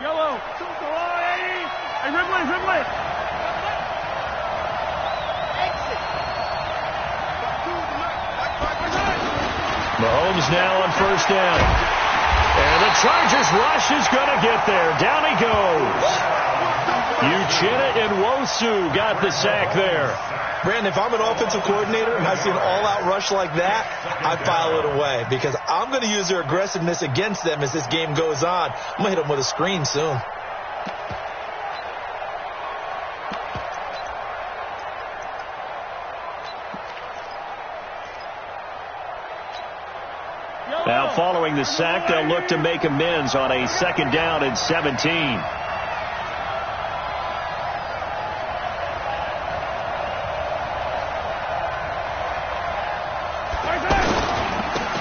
Yellow. Hey, Ridley. Mahomes now on first down. And the Chargers rush is going to get there. Down he goes. Uchenna and Nwosu got the sack there. Brandon, if I'm an offensive coordinator and I see an all-out rush like that, I file it away because I'm going to use their aggressiveness against them as this game goes on. I'm going to hit them with a screen soon. Now following the sack, they'll look to make amends on a 2nd down and 17.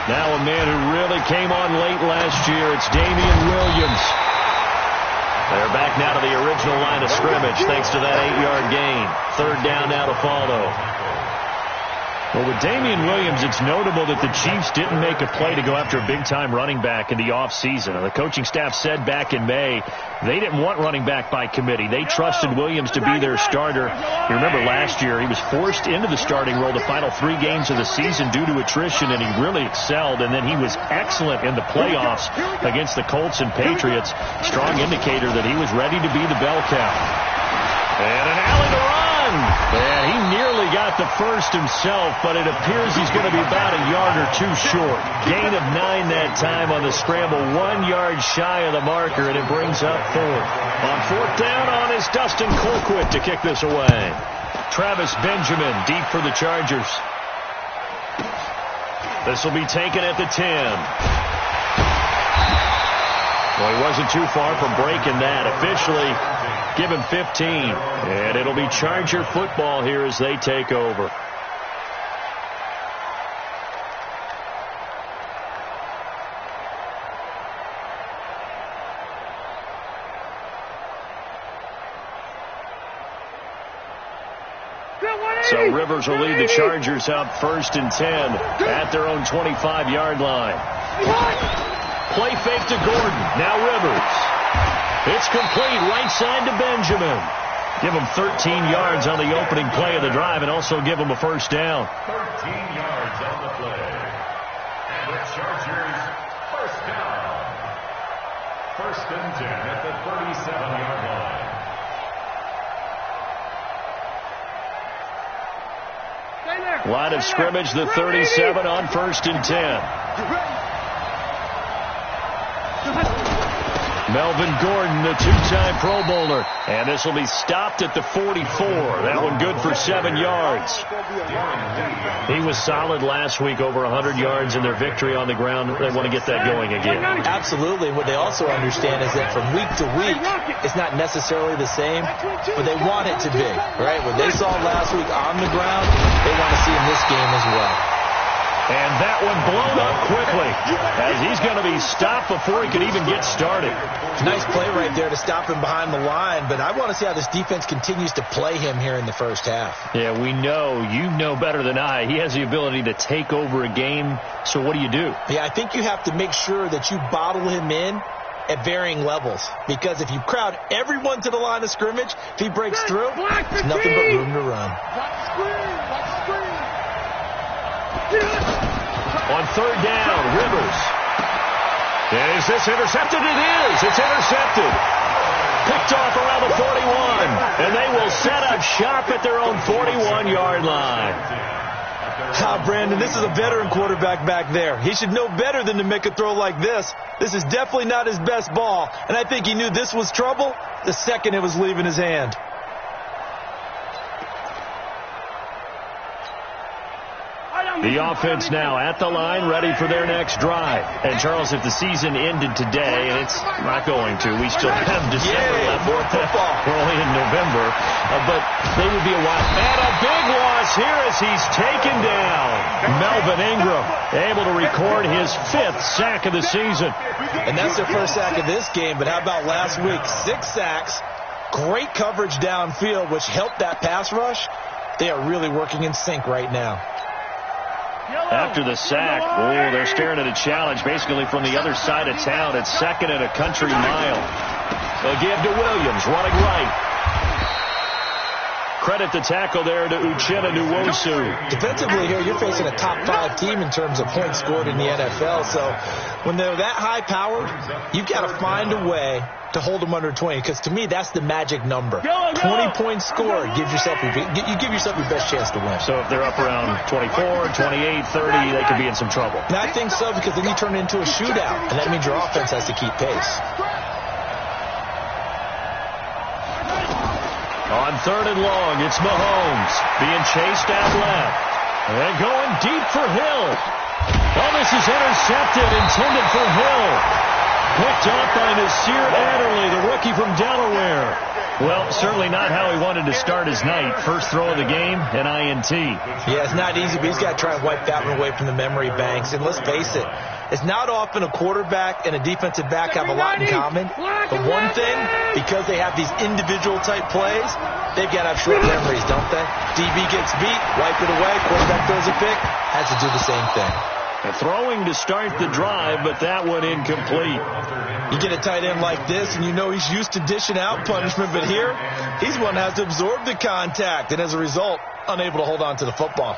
Now a man who really came on late last year, it's Damian Williams. They're back now to the original line of scrimmage thanks to that 8-yard gain. 3rd down now to follow. Well, with Damian Williams, it's notable that the Chiefs didn't make a play to go after a big-time running back in the offseason. The coaching staff said back in May they didn't want running back by committee. They trusted Williams to be their starter. You remember last year he was forced into the starting role the final 3 games of the season due to attrition, and he really excelled. And then he was excellent in the playoffs against the Colts and Patriots. Strong indicator that he was ready to be the bell cow. And an alley to run. And he nearly got the first himself, but it appears he's going to be about a yard or 2 short. Gain of 9 that time on the scramble, 1 yard shy of the marker, and it brings up 4th. On 4th down on is Dustin Colquitt to kick this away. Travis Benjamin deep for the Chargers. This will be taken at the 10. Well, he wasn't too far from breaking that. Officially, give him 15. And it'll be Charger football here as they take over. So Rivers will lead the Chargers up 1st and 10 at their own 25-yard line. Play fake to Gordon. Now Rivers. It's complete right side to Benjamin. Give him 13 yards on the opening play of the drive and also give him a 1st down. 13 yards on the play. And the Chargers 1st down. 1st and 10 at the 37-yard line. Line of scrimmage, the 37 on 1st and 10. Melvin Gordon, the 2-time Pro Bowler. And this will be stopped at the 44. That one good for 7 yards. He was solid last week, over 100 yards in their victory on the ground. They want to get that going again. Absolutely. What they also understand is that from week to week, it's not necessarily the same, but they want it to be, right? What they saw last week on the ground, they want to see in this game as well. And that one blown up quickly as he's going to be stopped before he could even get started. Nice play right there to stop him behind the line, but I want to see how this defense continues to play him here in the 1st half. Yeah, we know. You know better than I. He has the ability to take over a game, so what do you do? Yeah, I think you have to make sure that you bottle him in at varying levels, because if you crowd everyone to the line of scrimmage, if he breaks through, there's nothing but room to run. On 3rd down, Rivers. Is this intercepted? It is. It's intercepted. Picked off around the 41. And they will set up shop at their own 41-yard line. Brandon, this is a veteran quarterback back there. He should know better than to make a throw like this. This is definitely not his best ball. And I think he knew this was trouble the second it was leaving his hand. The offense now at the line, ready for their next drive. And, Charles, if the season ended today, and it's not going to, we still have December left. More football. We're only in November. But they would be a while. And a big loss here as he's taken down. Melvin Ingram able to record his 5th sack of the season. And that's their 1st sack of this game. But how about last week? 6 sacks, great coverage downfield, which helped that pass rush. They are really working in sync right now. After the sack, they're staring at a challenge basically from the other side of town. It's 2nd and a country mile. They'll give to Williams, running right. Credit the tackle there to Uchenna Nwosu. Defensively here, you're facing a top 5 team in terms of points scored in the NFL. So when they're that high-powered, you've got to find a way to hold them under 20. Because to me, that's the magic number. 20 points scored. You give yourself your best chance to win. So if they're up around 24, 28, 30, they could be in some trouble. And I think so, because then you turn it into a shootout. And that means your offense has to keep pace. On 3rd and long, it's Mahomes being chased out left. And going deep for Hill. Oh, this is intercepted, intended for Hill. Picked up by Nasir Adderley, the rookie from Delaware. Well, certainly not how he wanted to start his night. First throw of the game, an INT. Yeah, it's not easy, but he's got to try and wipe that one away from the memory banks. And let's face it, it's not often a quarterback and a defensive back have a lot in common. But one thing, because they have these individual type plays, they've got to have short memories, don't they? DB gets beat, wipe it away, quarterback throws a pick, has to do the same thing. And throwing to start the drive, but that one incomplete. You get a tight end like this, and you know he's used to dishing out punishment, but here, he's one that has to absorb the contact, and as a result, unable to hold on to the football.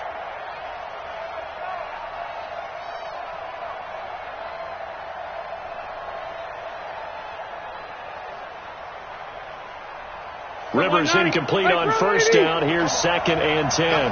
Rivers incomplete on first down. Here's 2nd and 10.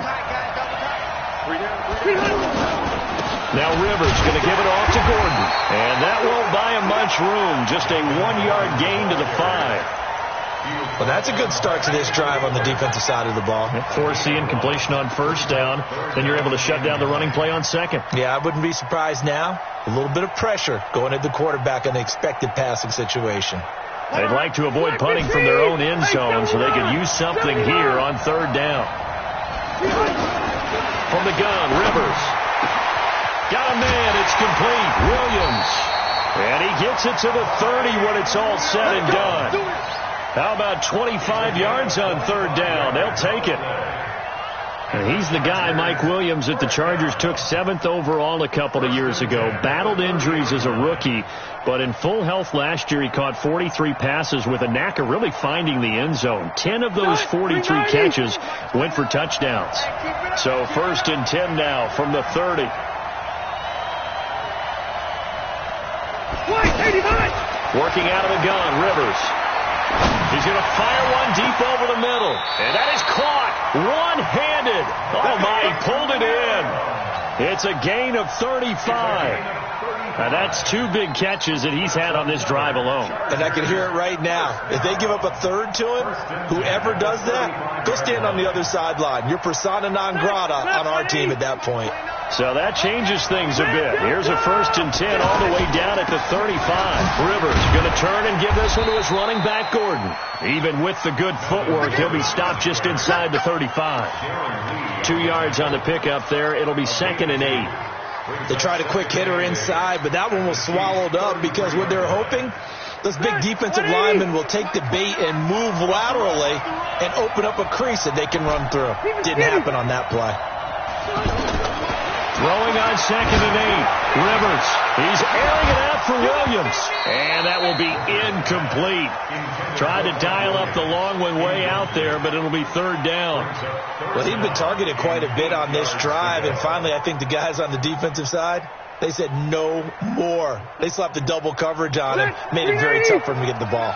Now Rivers going to give it off to Gordon. And that won't buy him much room. Just a 1-yard gain to the 5. Well, that's a good start to this drive on the defensive side of the ball. Force the incompletion on first down. Then you're able to shut down the running play on 2nd. Yeah, I wouldn't be surprised now. A little bit of pressure going at the quarterback in the expected passing situation. They'd like to avoid punting from their own end zone so they could use something here on 3rd down. From the gun, Rivers. Got a man, it's complete. Williams. And he gets it to the 30 when it's all said and done. How about 25 yards on 3rd down? They'll take it. And he's the guy, Mike Williams, that the Chargers took 7th overall a couple of years ago. Battled injuries as a rookie, but in full health last year, he caught 43 passes with a knack of really finding the end zone. 10 of those 43 catches went for touchdowns. So 1st and 10 now from the 30. Working out of the gun, Rivers. He's going to fire one deep over the middle. And that is caught one-handed. Oh, my, he pulled it in. It's a gain of 35. Now, that's 2 big catches that he's had on this drive alone. And I can hear it right now. If they give up a 3rd to him, whoever does that, go stand on the other sideline. You're persona non grata on our team at that point. So that changes things a bit. Here's a 1st and 10 all the way down at the 35. Rivers going to turn and give this one to his running back, Gordon. Even with the good footwork, he'll be stopped just inside the 35. 2 yards on the pickup there. It'll be 2nd and 8. They tried a quick hitter inside, but that one was swallowed up because what they're hoping, those big defensive linemen will take the bait and move laterally and open up a crease that they can run through. Didn't happen on that play. Throwing on 2nd and 8. Rivers. He's airing it out for Williams. And that will be incomplete. Tried to dial up the long one way out there, but it'll be 3rd down. Well, he'd been targeted quite a bit on this drive, and finally I think the guys on the defensive side, they said no more. They slapped the double coverage on him, made it very tough for him to get the ball.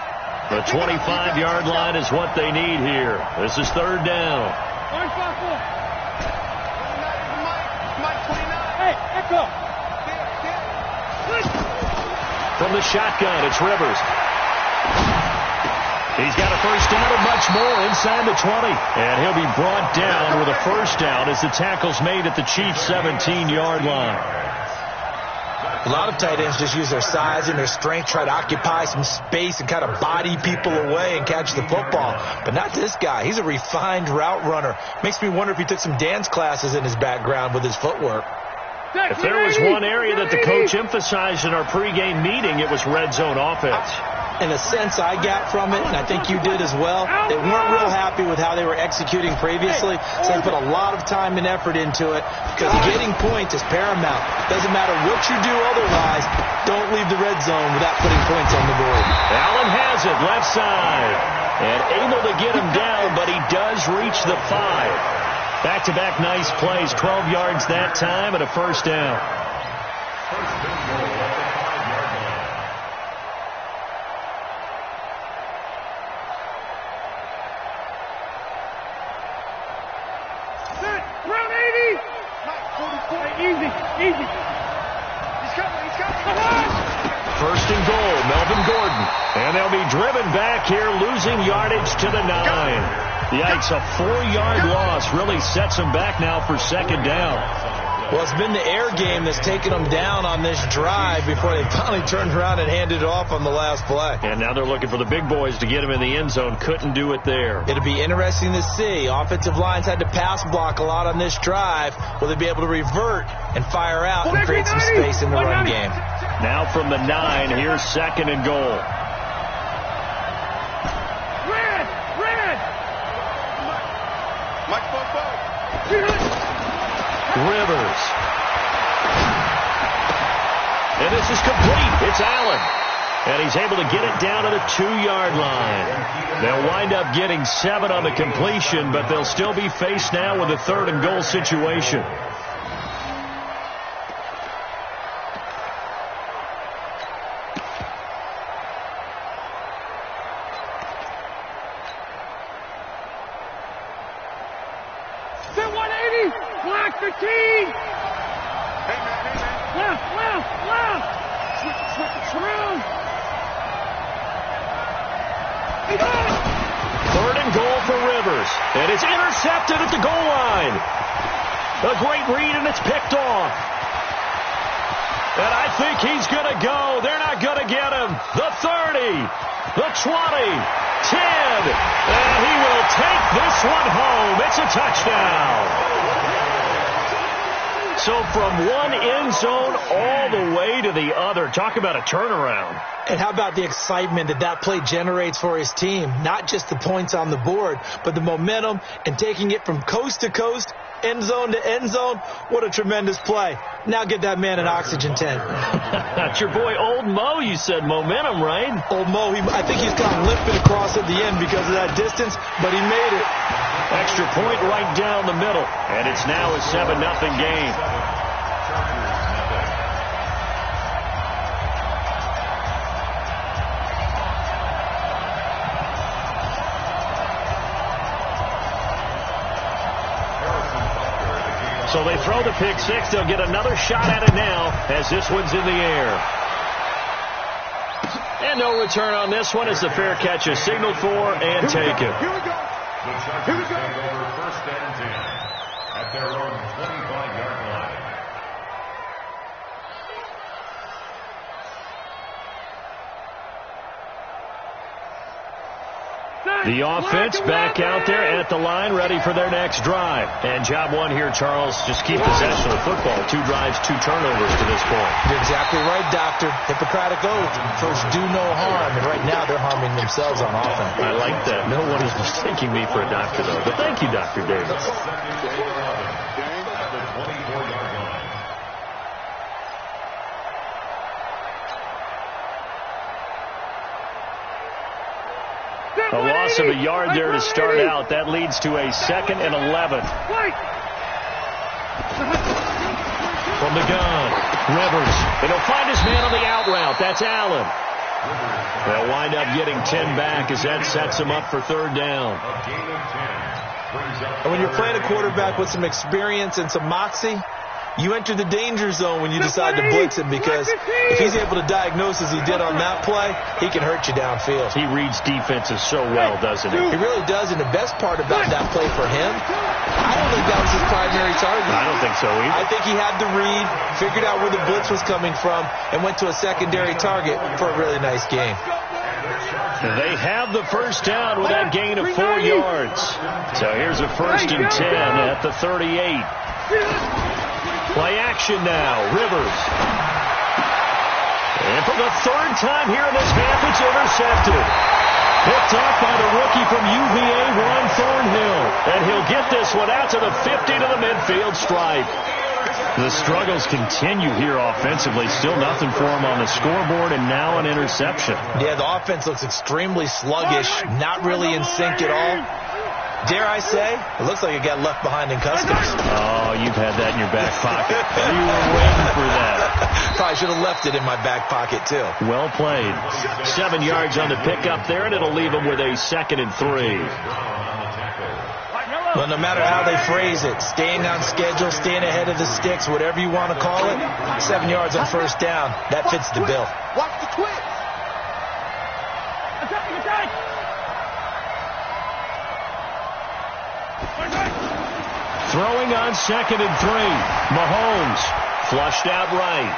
The 25-yard line is what they need here. This is 3rd down. From the shotgun, it's Rivers. He's got a first down and much more inside the 20. And he'll be brought down with a first down as the tackle's made at the Chiefs' 17-yard line. A lot of tight ends just use their size and their strength, try to occupy some space and kind of body people away and catch the football. But not this guy. He's a refined route runner. Makes me wonder if he took some dance classes in his background with his footwork. If there was one area that the coach emphasized in our pregame meeting, it was red zone offense. And the sense I got from it, and I think you did as well, they weren't real happy with how they were executing previously, so they put a lot of time and effort into it because getting points is paramount. Doesn't matter what you do otherwise, don't leave the red zone without putting points on the board. Allen has it, left side, and able to get him down, but he does reach the 5. Back-to-back nice plays, 12 yards that time and a first down. First and goal at the 5-yard line. Round 80. Easy, easy. He's coming. First and goal, Melvin Gordon. And they'll be driven back here, losing yardage to the 9. Yikes, a 4-yard loss really sets them back now for second down. Well, it's been the air game that's taken them down on this drive before they finally turned around and handed it off on the last play. And now they're looking for the big boys to get him in the end zone. Couldn't do it there. It'll be interesting to see. Offensive lines had to pass block a lot on this drive. Will they be able to revert and fire out and create some space in the run game? Now from the 9, here's second and goal. Red. Rivers. And this is complete. It's Allen. And he's able to get it down to the 2-yard line. They'll wind up getting 7 on the completion, but they'll still be faced now with a 3rd and goal situation. Black 15. Left. Switch around. 3rd and goal for Rivers. And it's intercepted at the goal line. A great read, and it's picked off. And I think he's going to go. They're not going to get him. The 30, the 20, 10. And he will take this one home. It's a touchdown. So from one end zone all the way to the other. Talk about a turnaround. And how about the excitement that play generates for his team? Not just the points on the board, but the momentum and taking it from coast to coast, end zone to end zone. What a tremendous play. Now get that man an oxygen tent. That's your boy Old Mo. You said momentum, right? Old Mo, I think he's kind of limping across at the end because of that distance, but he made it. Extra point right down the middle. And it's now a 7-0 game. So they throw the pick 6. They'll get another shot at it now as this one's in the air. And no return on this one as the fair catch is signaled for and taken. Here we go. The Chargers take over 1st and 10 at their own 25-yard line. The offense back out there at the line, ready for their next drive. And job one here, Charles, just keep possession of the football. 2 drives, 2 turnovers to this point. You're exactly right, Doctor. Hippocratic oath. First, do no harm. And right now, they're harming themselves on offense. I like that. No one is mistaking me for a doctor, though. But thank you, Dr. Davis. Second to 11 at the 24-yard line. A loss of a yard there to start out. That leads to a 2nd and 11. From the gun, Rivers. And he'll find his man on the out route. That's Allen. They'll wind up getting 10 back as that sets him up for 3rd down. And when you're playing a quarterback with some experience and some moxie, you enter the danger zone when you decide to blitz him, because if he's able to diagnose as he did on that play, he can hurt you downfield. He reads defenses so well, doesn't he? He really does, and the best part about that play for him, I don't think that was his primary target. I don't think so either. I think he had the read, figured out where the blitz was coming from, and went to a secondary target for a really nice game. They have the first down with that gain of 4 yards. So here's a 1st and 10 at the 38. Play action now, Rivers. And for the 3rd time here in this half, it's intercepted. Picked off by the rookie from UVA, Juan Thornhill. And he'll get this one out to the 50 to the midfield stripe. The struggles continue here offensively. Still nothing for him on the scoreboard, and now an interception. Yeah, the offense looks extremely sluggish, not really in sync at all. Dare I say, it looks like it got left behind in customs. Oh, you've had that in your back pocket. You were waiting for that. Probably should have left it in my back pocket, too. Well played. 7 yards on the pickup there, and it'll leave him with a 2nd and 3. Well, no matter how they phrase it, staying on schedule, staying ahead of the sticks, whatever you want to call it, 7 yards on first down, that fits the bill. Watch the twitch. Attack. Throwing on 2nd and 3. Mahomes flushed out right.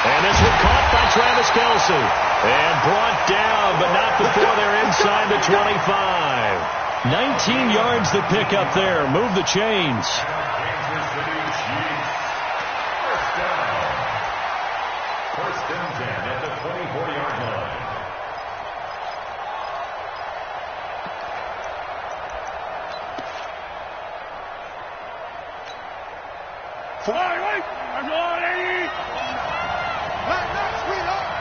And this one caught by Travis Kelce. And brought down, but not before they're inside the 25. 19 yards to pick up there. Move the chains. First and 10 at the 24-yard line. Right. I'm going, Eddie. Sweetheart.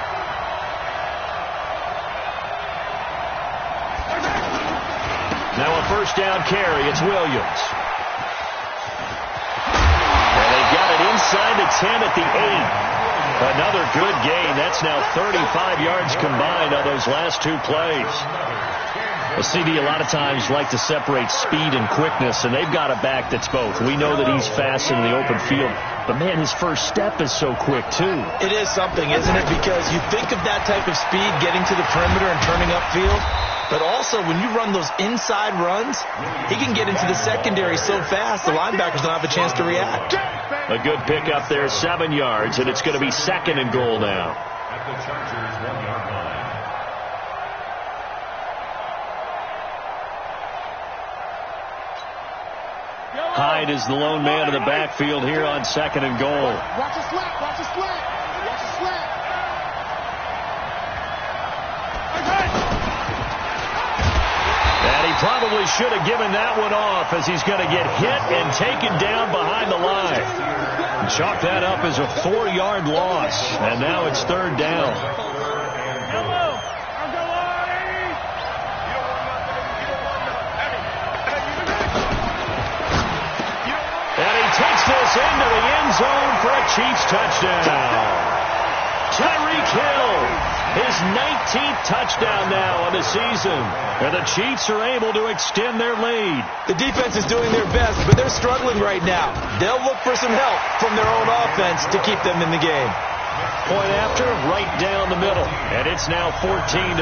Now a first down carry. It's Williams. And they got it inside the 10 at the 8. Another good gain. That's now 35 yards combined on those last 2 plays. Well, CD, a lot of times like to separate speed and quickness, and they've got a back that's both. We know that he's fast in the open field, but, man, his first step is so quick, too. It is something, isn't it? Because you think of that type of speed getting to the perimeter and turning upfield, but also when you run those inside runs, he can get into the secondary so fast the linebackers don't have a chance to react. A good pickup there, 7 yards, and it's going to be 2nd and goal now. At the Chargers' 1-yard line. Hyde is the lone man in the backfield here on 2nd and goal. Watch a slant. Watch a slant. Watch a slant. And he probably should have given that one off, as he's going to get hit and taken down behind the line. And chalk that up as a 4-yard loss. And now it's 3rd down. Takes this into the end zone for a Chiefs touchdown. Tyreek Hill, his 19th touchdown now of the season. And the Chiefs are able to extend their lead. The defense is doing their best, but they're struggling right now. They'll look for some help from their own offense to keep them in the game. Point after, right down the middle. And it's now 14-0.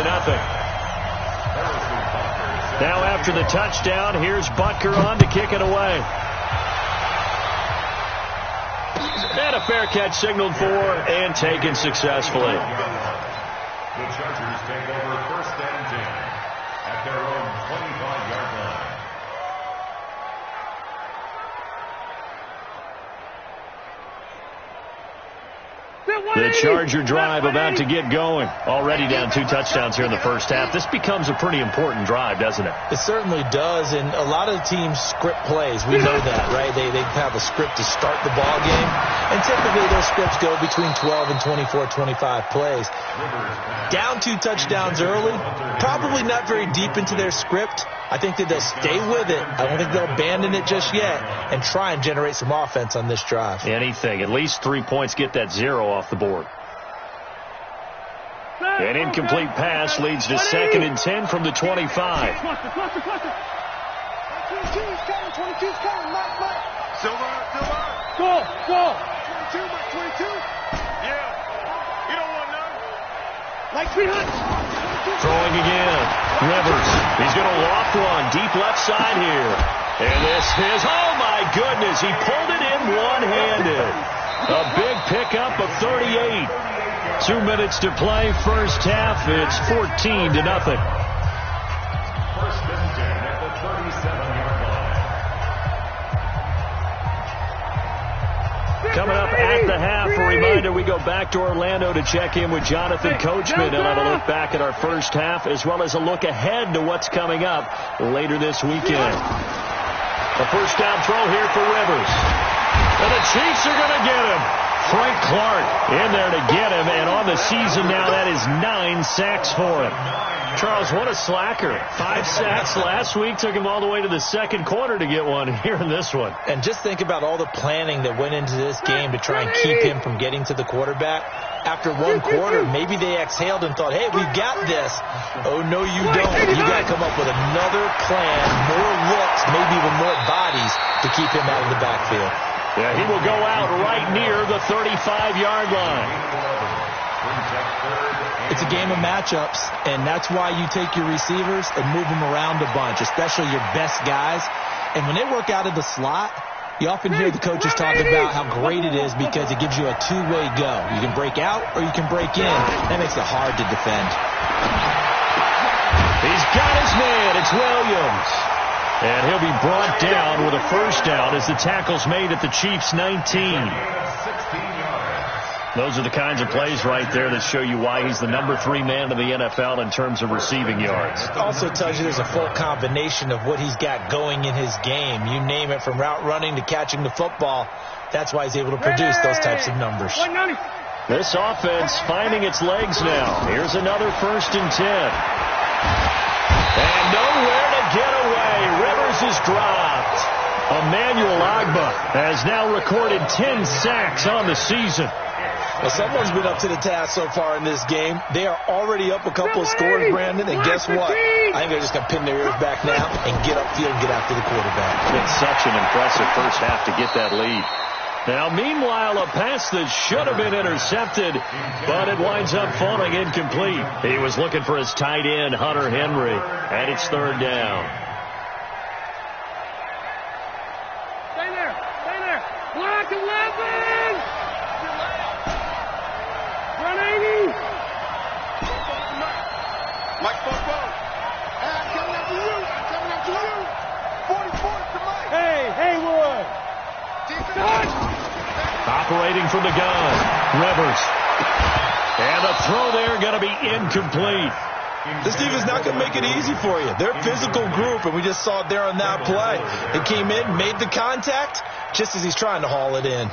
Now after the touchdown, here's Butker on to kick it away. And a fair catch signaled for and taken successfully. The Chargers take over 1st and 10 at their own 25-yard line. The Charger drive about to get going. Already down 2 touchdowns here in the first half. This becomes a pretty important drive, doesn't it? It certainly does, and a lot of teams script plays. We know that, right? They have a script to start the ball game, and typically those scripts go between 12 and 24, 25 plays. Down 2 touchdowns early, probably not very deep into their script. I think that they'll stay with it. I don't think they'll abandon it just yet and try and generate some offense on this drive. Anything. At least 3 points, get that 0 off the board. An incomplete pass leads to 2nd and 10 from the 25. Cluster. 22's coming, Mike. Silver. Go. 22, Mike, 22. Yeah. You don't want none. Like 300. Throwing again. Rivers. He's going to loft one. Deep left side here. And this is, oh my goodness, he pulled it in one-handed. A big pickup of 38. 2 minutes to play, first half. It's 14-0. 1st and 10 at the 37-yard line. Coming up at the half, a reminder, we go back to Orlando to check in with Jonathan Coachman and have a look back at our first half as well as a look ahead to what's coming up later this weekend. A first down throw here for Rivers. And the Chiefs are going to get him. Frank Clark in there to get him, and on the season now, that is 9 sacks for him. Charles, what a slacker. 5 sacks last week, took him all the way to the second quarter to get one here in this one. And just think about all the planning that went into this game to try and keep him from getting to the quarterback. After one quarter, maybe they exhaled and thought, hey, we've got this. Oh, no, you don't. You got to come up with another plan, more looks, maybe even more bodies to keep him out of the backfield. Yeah, he will go out right near the 35-yard line. It's a game of matchups, and that's why you take your receivers and move them around a bunch, especially your best guys. And when they work out of the slot, you often hear the coaches talk about how great it is because it gives you a two-way go. You can break out or you can break in. That makes it hard to defend. He's got his man. It's Williams. And he'll be brought down with a first down as the tackle's made at the Chiefs' 19. Those are the kinds of plays right there that show you why he's the number 3 man in the NFL in terms of receiving yards. It also tells you there's a full combination of what he's got going in his game. You name it, from route running to catching the football. That's why he's able to produce those types of numbers. This offense finding its legs now. Here's another 1st and 10. And nowhere to get away. Rivers is dropped. Emmanuel Agba has now recorded 10 sacks on the season. Well, someone's been up to the task so far in this game. They are already up a couple of scores, Brandon, and guess what? I think they're just going to pin their ears back now and get upfield and get after the quarterback. It's been such an impressive first half to get that lead. Now, meanwhile, a pass that should have been intercepted, but it winds up falling incomplete. He was looking for his tight end, Hunter Henry, and it's 3rd down. Stay there. Stay there. Block 11. Run 80. Mike Bobo. Hey, I'm coming after you. I'm coming after you. 44 to Mike. Hey, Haywood. Operating from the gun, Rivers. And the throw there going to be incomplete. This team is not going to make it easy for you. They're a physical group, and we just saw it there on that play. It came in, made the contact, just as he's trying to haul it in.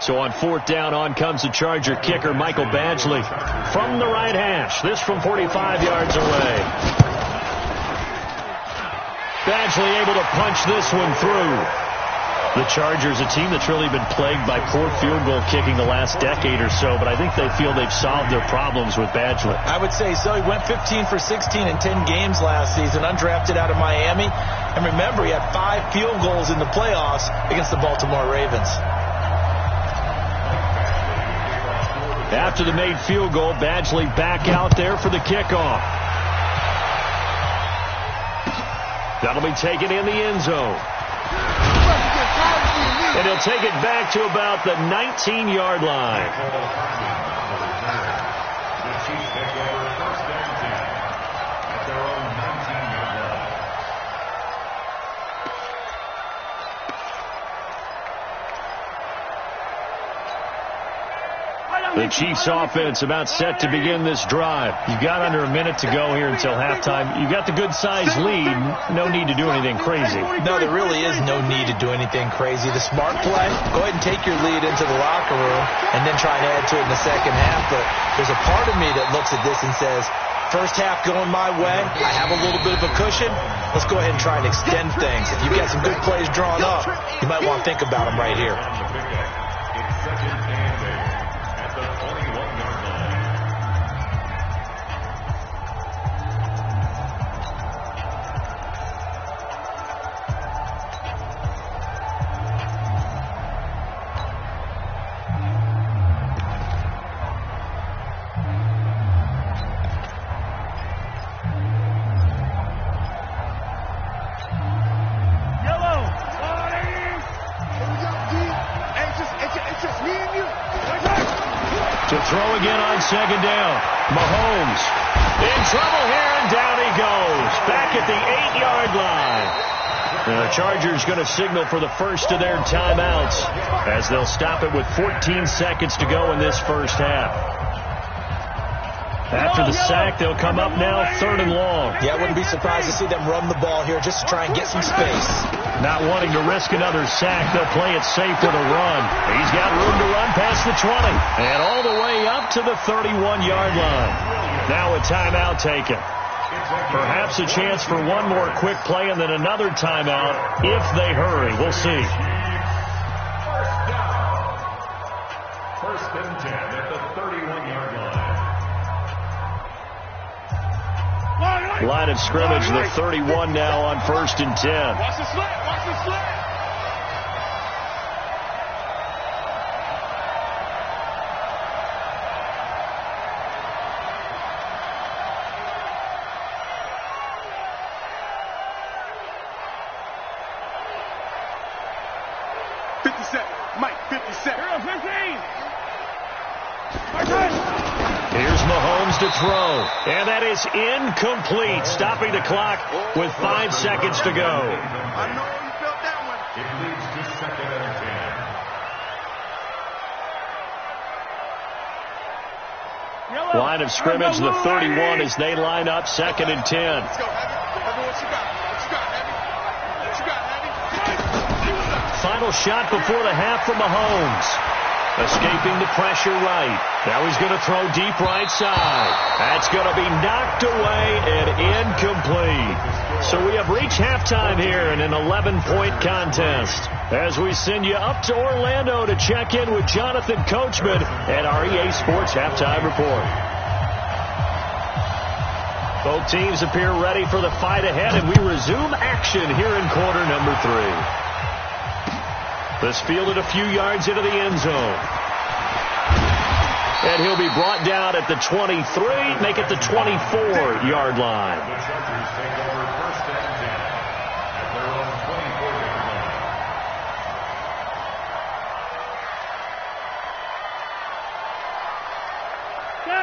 So on 4th down, on comes the Charger kicker, Michael Badgley, from the right hash. This from 45 yards away. Badgley able to punch this one through. The Chargers, a team that's really been plagued by poor field goal kicking the last decade or so, but I think they feel they've solved their problems with Badgley. I would say so. He went 15 for 16 in 10 games last season, undrafted out of Miami. And remember, he had 5 field goals in the playoffs against the Baltimore Ravens. After the made field goal, Badgley back out there for the kickoff. That'll be taken in the end zone. And he'll take it back to about the 19-yard line. The Chiefs offense about set to begin this drive. You've got under a minute to go here until halftime. You've got the good-sized lead. No need to do anything crazy. No, there really is no need to do anything crazy. The smart play, go ahead and take your lead into the locker room and then try and add to it in the second half. But there's a part of me that looks at this and says, first half going my way, I have a little bit of a cushion. Let's go ahead and try and extend things. If you've got some good plays drawn up, you might want to think about them right here. Throw again on second down. Mahomes in trouble here, and down he goes. Back at the 8-yard line. The Chargers going to signal for the first of their timeouts as they'll stop it with 14 seconds to go in this first half. After the sack, they'll come up now 3rd and long. Yeah, I wouldn't be surprised to see them run the ball here just to try and get some space. Not wanting to risk another sack, they'll play it safe with a run. He's got room to run past the 20 and all the way up to the 31-yard line. Now a timeout taken. Perhaps a chance for one more quick play and then another timeout if they hurry. We'll see. First and 10 at the 31-yard line. Line of scrimmage, the 31 now on 1st and 10. Watch the slant. Watch the slant. Mike, 57. Here, 15. Here's Mahomes to throw, and that is incomplete, stopping the clock with 5 seconds to go. I know you felt that one. It leads to 2nd and 10. Line of scrimmage, the 31 as they line up 2nd and 10. Let's go, Heavy. What you got? What you got, Heavy? What you got, Heavy? Final shot before the half from Mahomes. Escaping the pressure right. Now he's going to throw deep right side. That's going to be knocked away and incomplete. So we have reached halftime here in an 11-point contest as we send you up to Orlando to check in with Jonathan Coachman and our EA Sports Halftime Report. Both teams appear ready for the fight ahead, and we resume action here in quarter number 3. This fielded a few yards into the end zone. And he'll be brought down at the 23, make it the 24-yard line. The Chargers take over 1st and 10 at their own 24-yard line.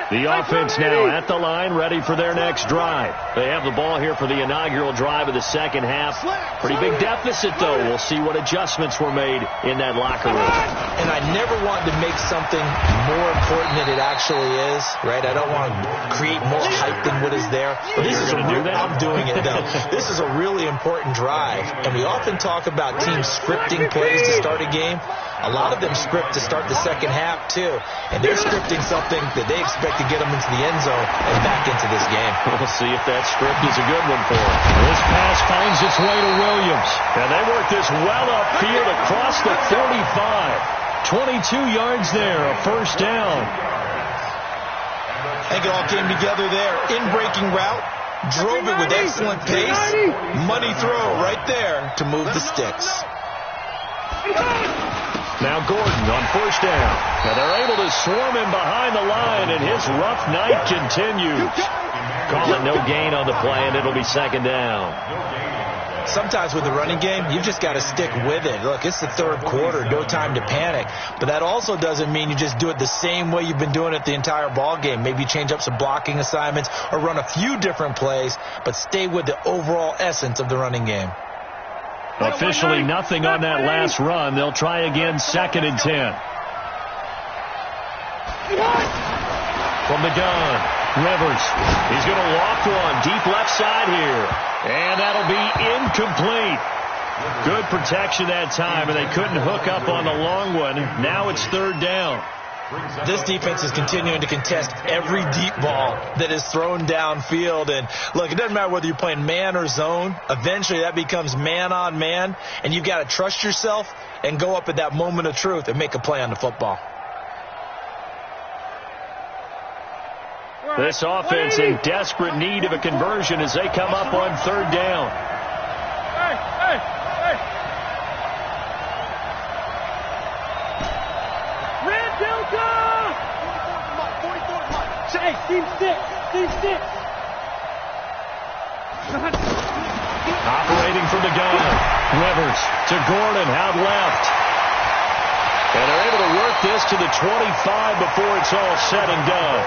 The offense now at the line, ready for their next drive. They have the ball here for the inaugural drive of the second half. Pretty big deficit, though. We'll see what adjustments were made in that locker room. And I never want to make something more important than it actually is, right? I don't want to create more hype than what is there. But this is I'm doing it, though. This is a really important drive. And we often talk about teams scripting plays to start a game. A lot of them script to start the second half, too. And they're scripting something that they expect to get them into the end zone and back into this game. We'll see if that script is a good one for them. This pass finds its way to Williams. And they work this well upfield across the 45. 22 yards there, a first down. I think it all came together there. In-breaking route, drove it with excellent pace. Money throw right there to move the sticks. Now Gordon on first down. Now they're able to swarm him behind the line, and his rough night continues. Call it no gain on the play, and it'll be 2nd down. Sometimes with the running game, you just got to stick with it. Look, it's the 3rd quarter, no time to panic. But that also doesn't mean you just do it the same way you've been doing it the entire ball game. Maybe change up some blocking assignments or run a few different plays, but stay with the overall essence of the running game. Officially nothing on that last run. They'll try again 2nd and 10. From the gun, Rivers. He's going to loft one deep left side here. And that'll be incomplete. Good protection that time, and they couldn't hook up on the long one. Now it's 3rd down. This defense is continuing to contest every deep ball that is thrown downfield. And, look, it doesn't matter whether you're playing man or zone. Eventually that becomes man on man, and you've got to trust yourself and go up at that moment of truth and make a play on the football. This offense in desperate need of a conversion as they come up on 3rd down. Operating from the gun. Rivers to Gordon out left. And they're able to work this to the 25 before it's all said and done.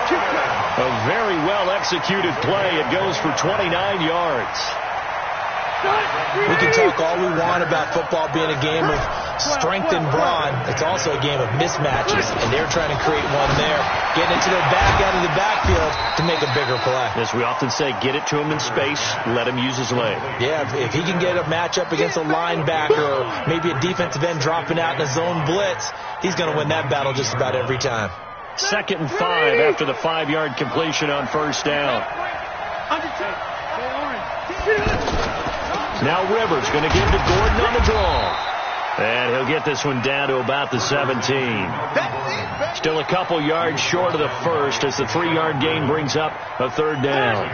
A very well executed play. It goes for 29 yards. We can talk all we want about football being a game of strength and brawn. It's also a game of mismatches, and they're trying to create one there, getting it to their back out of the backfield to make a bigger play. As we often say, get it to him in space, let him use his leg. Yeah, if he can get a matchup against a linebacker or maybe a defensive end dropping out in a zone blitz, he's going to win that battle just about every time. 2nd and 5 after the 5-yard completion on 1st down. Now Rivers going to give to Gordon on the draw. And he'll get this one down to about the 17. Still a couple yards short of the first as the 3-yard gain brings up a 3rd down.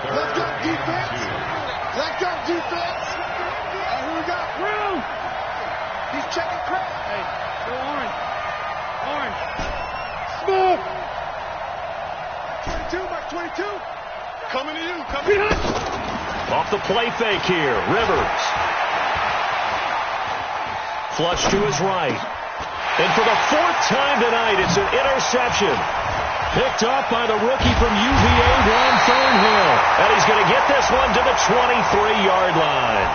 Let's go, defense. Let's go, defense. Here we go. He's checking crap. Hey, go orange. Orange. Smooth. 22, Mike, 22. Coming to you. Coming to you. Off the play fake here. Rivers. Flush to his right. And for the 4th time tonight, it's an interception. Picked up by the rookie from UVA, Ron Thornhill. And he's going to get this one to the 23-yard line.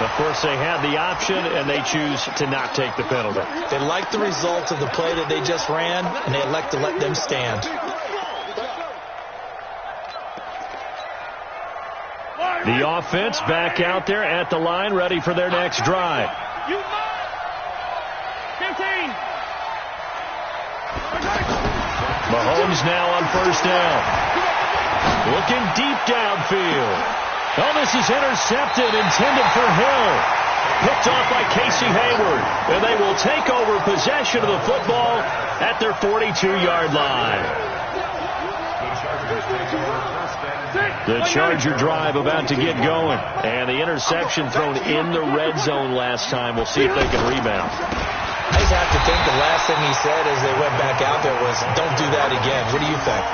Of course, they had the option, and they choose to not take the penalty. They like the results of the play that they just ran, and they elect to let them stand. The offense back out there at the line, ready for their next drive. 15. Mahomes now on 1st down. Looking deep downfield. Oh, this is intercepted, intended for Hill. Picked off by Casey Hayward. And they will take over possession of the football at their 42-yard line. The Charger drive about to get going. And the interception thrown in the red zone last time. We'll see if they can rebound. I just have to think the last thing he said as they went back out there was, don't do that again. What do you think?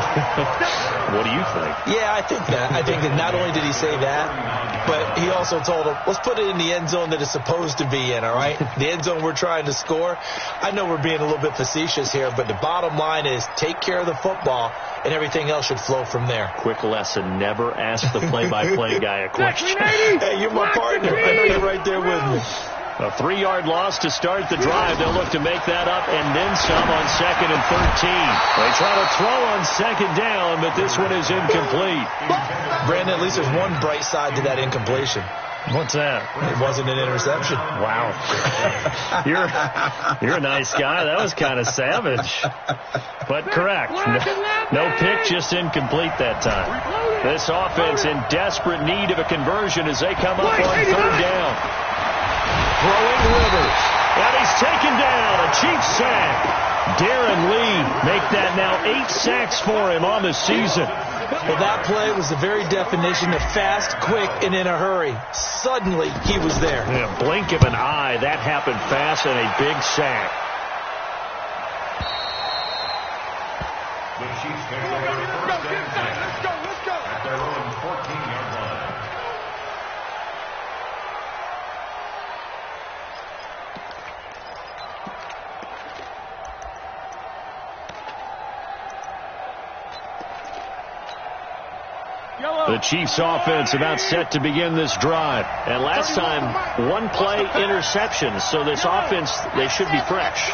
What do you think? Yeah, I think that. I think that not only did he say that, but he also told them, let's put it in the end zone that it's supposed to be in, all right? The end zone we're trying to score. I know we're being a little bit facetious here, but the bottom line is take care of the football, and everything else should flow from there. Quick lesson, never ask the play-by-play guy a question. Hey, you're my partner. I know you're right there with me. A 3-yard loss to start the drive. They'll look to make that up and then some on 2nd and 13. They try to throw on 2nd down, but this one is incomplete. Brandon, at least there's one bright side to that incompletion. What's that? It wasn't an interception. Wow. You're a nice guy. That was kind of savage. But correct. No pick, just incomplete that time. This offense in desperate need of a conversion as they come up on 3rd down. Throwing Rivers. And he's taken down. A cheap sack. Darren Lee make that now 8 sacks for him on the season. Well, that play was the very definition of fast, quick, and in a hurry. Suddenly, he was there. In a blink of an eye, that happened fast and a big sack. The Chiefs take over 1st and 10. Let's go. At their own 14-yard line. The Chiefs offense about set to begin this drive. And last time, 1 play interception. So this offense, they should be fresh.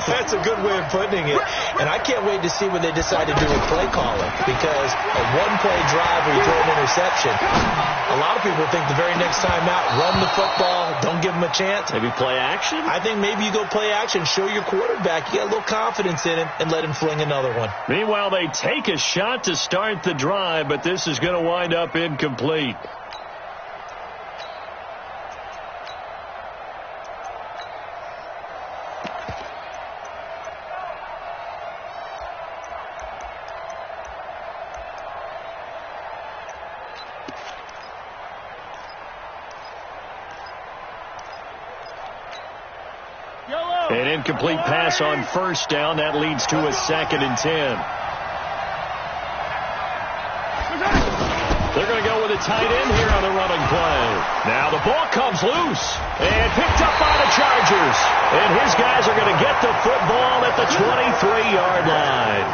That's a good way of putting it. And I can't wait to see what they decide to do with play calling. Because a 1-play drive where you throw an interception, a lot of people think the very next time out, run the football, don't give them a chance. Maybe play action? I think maybe you go play action, show your quarterback you got a little confidence in him, and let him fling another one. Meanwhile, they take a shot to start the drive, but this is going to wind up incomplete. An incomplete pass on 1st down. That leads to a 2nd and 10. They're going to go with a tight end here on the running play. Now the ball comes loose and picked up by the Chargers. And his guys are going to get the football at the 23-yard line.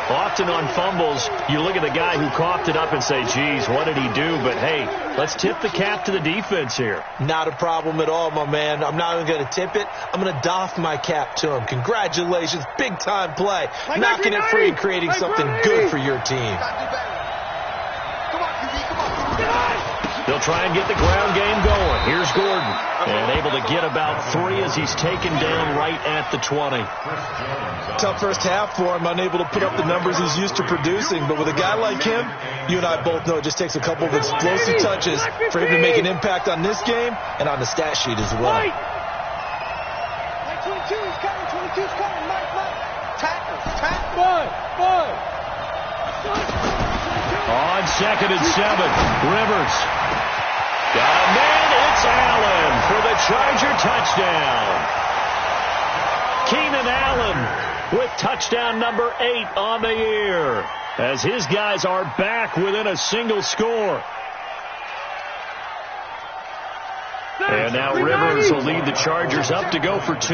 Often on fumbles, you look at the guy who coughed it up and say, geez, what did he do? But, hey, let's tip the cap to the defense here. Not a problem at all, my man. I'm not even going to tip it. I'm going to doff my cap to him. Congratulations. Big-time play. Knocking it free and creating something good for your team. They'll try and get the ground game going. Here's Gordon. And able to get about 3 as he's taken down right at the 20. Tough first half for him, unable to put up the numbers he's used to producing. But with a guy like him, you and I both know it just takes a couple of explosive touches for him to make an impact on this game and on the stat sheet as well. 22 is coming. 22 is coming. Mike. Tackle. On 2nd and 7, Rivers. Got a man, it's Allen for the Charger touchdown. Keenan Allen with touchdown number 8 on the year as his guys are back within a single score. And now Rivers will lead the Chargers up to go for 2.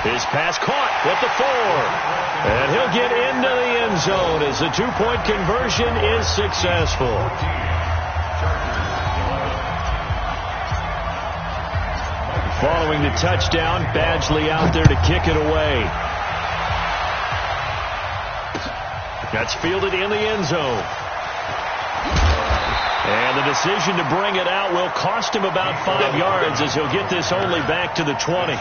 His pass caught with the 4. And he'll get into the end zone as the 2-point conversion is successful. Following the touchdown, Badgley out there to kick it away. That's fielded in the end zone. And the decision to bring it out will cost him about 5 yards as he'll get this only back to the 20.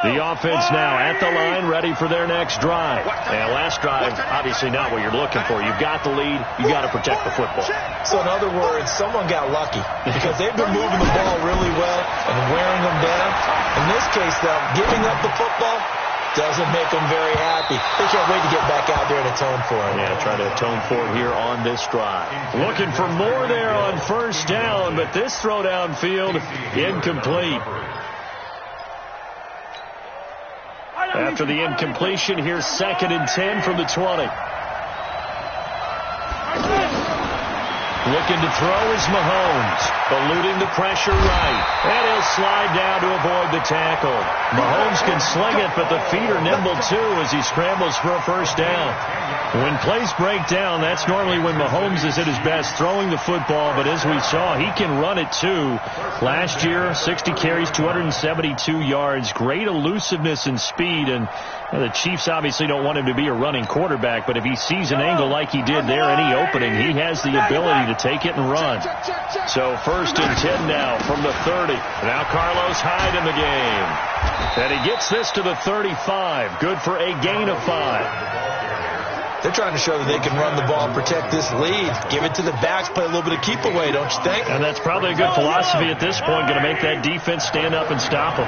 The offense now at the line, ready for their next drive. And last drive, obviously not what you're looking for. You've got the lead. You've got to protect the football. So in other words, someone got lucky because they've been moving the ball really well and wearing them down. In this case, though, giving up the football doesn't make them very happy. They can't wait to get back out there and atone for it. Yeah, try to atone for it here on this drive. Looking for more there on first down, but this throw downfield incomplete. After the incompletion, here's 2nd and 10 from the 20. Looking to throw is Mahomes, eluding the pressure right. And he'll slide down to avoid the tackle. Mahomes can sling it, but the feet are nimble too as he scrambles for a first down. When plays break down, that's normally when Mahomes is at his best throwing the football, but as we saw, he can run it too. Last year, 60 carries, 272 yards, great elusiveness and speed, and the Chiefs obviously don't want him to be a running quarterback, but if he sees an angle like he did there, any opening, he has the ability to take it and run. So 1st and 10 now from the 30. Now Carlos Hyde in the game. And he gets this to the 35. Good for a gain of 5. They're trying to show that they can run the ball and protect this lead. Give it to the backs, play a little bit of keep away, don't you think? And that's probably a good philosophy at this point, going to make that defense stand up and stop them.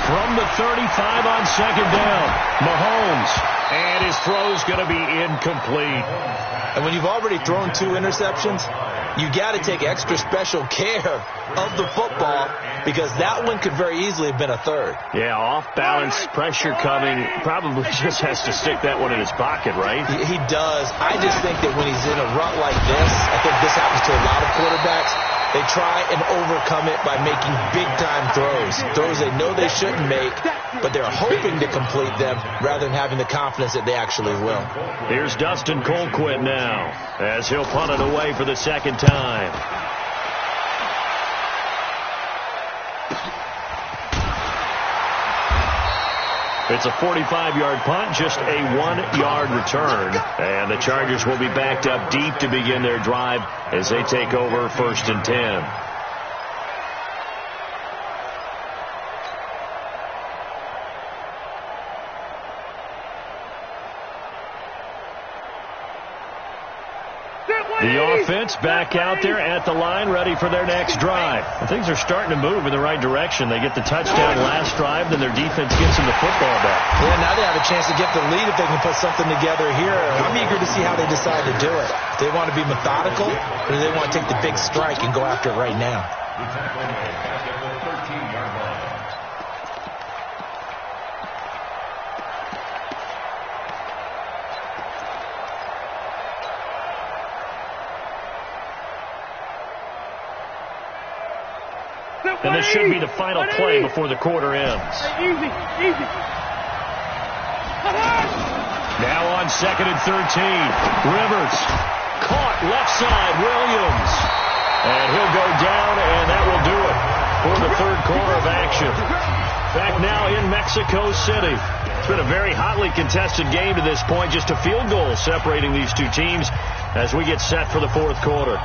From the 35 on 2nd down, Mahomes, and his throw's going to be incomplete. And when you've already thrown 2 interceptions, you got to take extra special care of the football because that one could very easily have been a 3rd. Yeah, off-balance, pressure coming. Probably just has to stick that one in his pocket, right? He does. I just think that when he's in a rut like this, I think this happens to a lot of quarterbacks, they try and overcome it by making big-time throws. Throws they know they shouldn't make, but they're hoping to complete them rather than having the confidence that they actually will. Here's Dustin Colquitt now as he'll punt it away for the 2nd time. It's a 45-yard punt, just a 1-yard return. And the Chargers will be backed up deep to begin their drive as they take over 1st and 10. The offense back out there at the line, ready for their next drive. And things are starting to move in the right direction. They get the touchdown last drive, then their defense gets them the football back. Yeah, now they have a chance to get the lead if they can put something together here. I'm eager to see how they decide to do it. Do they want to be methodical, or do they want to take the big strike and go after it right now? The tackle made back at the 13-yard line. And this should be the final play before the quarter ends. Easy. Now on 2nd and 13. Rivers caught left side. Williams. And he'll go down, and that will do it for the third quarter of action. Back now in Mexico City. It's been a very hotly contested game to this point. Just a field goal separating these two teams as we get set for the fourth quarter.